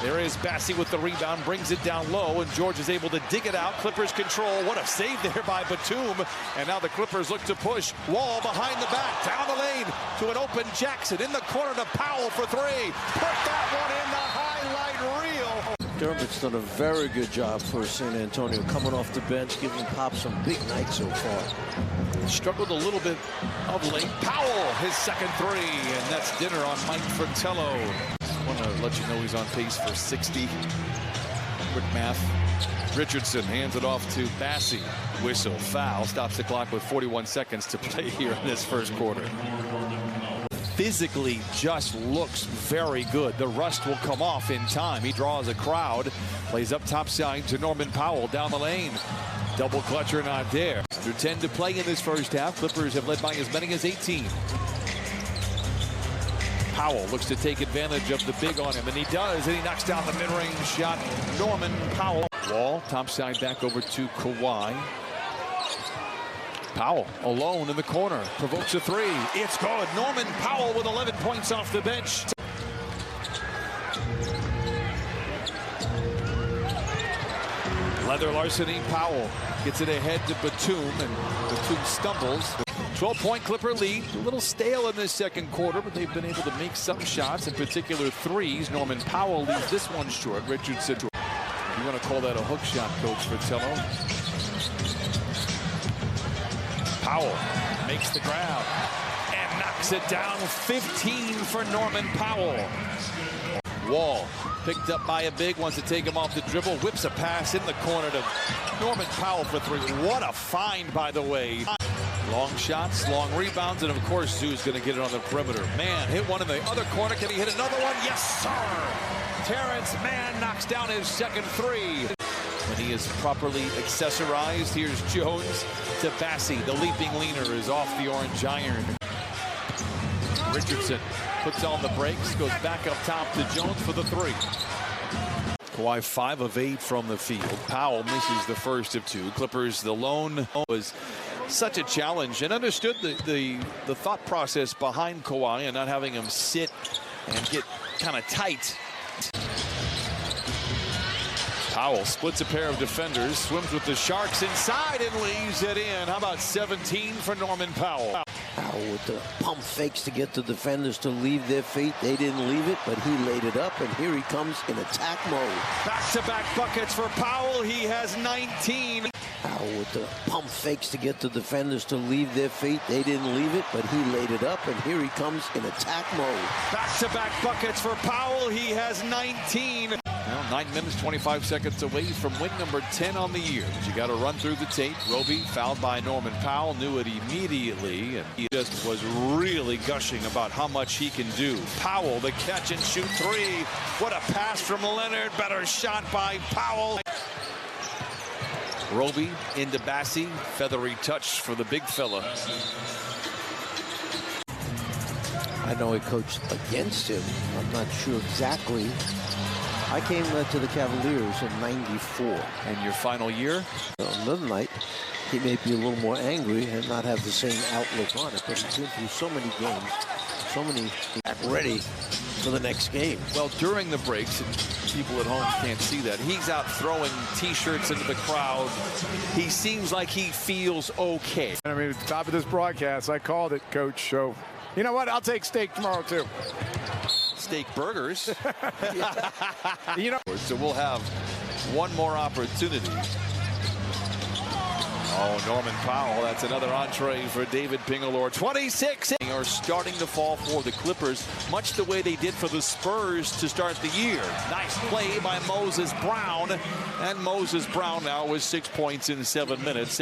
There is Bassey with the rebound, brings it down low, and George is able to dig it out. Clippers control. What a save there by Batum. And now the Clippers look to push. Wall behind the back, down the lane to an open Jackson. In the corner to Powell for three. Put that one in the highlight reel. Dermot's done a very good job for San Antonio, coming off the bench, giving Pop some big nights so far. Struggled a little bit of late. Powell, his second three, and that's dinner on Mike Fratello. Want to let you know he's on pace for 60. Quick math. Richardson hands it off to Bassey. Whistle, foul, stops the clock with 41 seconds to play here in this first quarter. Physically just looks very good. The rust will come off in time. He draws a crowd, plays up top side to Norman Powell down the lane. Double clutcher not there. Under 10 to play in this first half. Clippers have led by as many as 18. Powell looks to take advantage of the big on him, and he does, and he knocks down the mid-range shot. Norman Powell. Wall, top side back over to Kawhi. Powell alone in the corner, provokes a three. It's good. Norman Powell with 11 points off the bench. Leather larceny. Powell gets it ahead to Batum, and Batum stumbles. 12-point Clipper lead. A little stale in this second quarter, but they've been able to make some shots, in particular threes. Norman Powell leaves this one short. Richardson. You want to call that a hook shot, Coach Fratello? Powell makes the grab and knocks it down. 15 for Norman Powell. Wall picked up by a big, wants to take him off the dribble, whips a pass in the corner to Norman Powell for three. What a find, by the way. Long shots, long rebounds, and of course Zoo's going to get it on the perimeter. Mann hit one in the other corner. Can he hit another one? Yes, sir. Terrence Mann knocks down his second three. When he is properly accessorized, here's Jones to Bassey. The leaping leaner is off the orange iron. Richardson puts on the brakes, goes back up top to Jones for the three. Kawhi 5 of 8 from the field. Powell misses the first of two. Clippers, the lone was such a challenge, and understood the thought process behind Kawhi and not having him sit and get kind of tight. Powell splits a pair of defenders, swims with the Sharks inside and leaves it in. How about 17 for Norman Powell? Powell with the pump fakes to get the defenders to leave their feet. They didn't leave it, but he laid it up, and here he comes in attack mode. Back-to-back buckets for Powell. He has 19. Powell with the pump fakes to get the defenders to leave their feet. They didn't leave it, but he laid it up, and here he comes in attack mode. Back-to-back buckets for Powell. He has 19. Now 9 minutes, 25 seconds away from win number 10 on the year. But you got to run through the tape. Roby fouled by Norman Powell, knew it immediately, and he just was really gushing about how much he can do. Powell, the catch and shoot three. What a pass from Leonard. Better shot by Powell. Roby into Bassey. Feathery touch for the big fella. I know he coached against him. I'm not sure exactly. I came to the Cavaliers in '94. And your final year? Another night, he may be a little more angry and not have the same outlook on it, but he's been through so many games, so many ready for the next game. Well, during the breaks, people at home can't see that, he's out throwing T-shirts into the crowd. He seems like he feels okay. I mean, at the top of this broadcast, I called it, Coach. So, you know what? I'll take steak tomorrow, too. Steak burgers. You know. So we'll have one more opportunity. Oh, Norman Powell, that's another entree for David Pingalore. 26 are starting to fall for the Clippers, much the way they did for the Spurs to start the year. Nice play by Moses Brown, and Moses Brown now with 6 points in 7 minutes.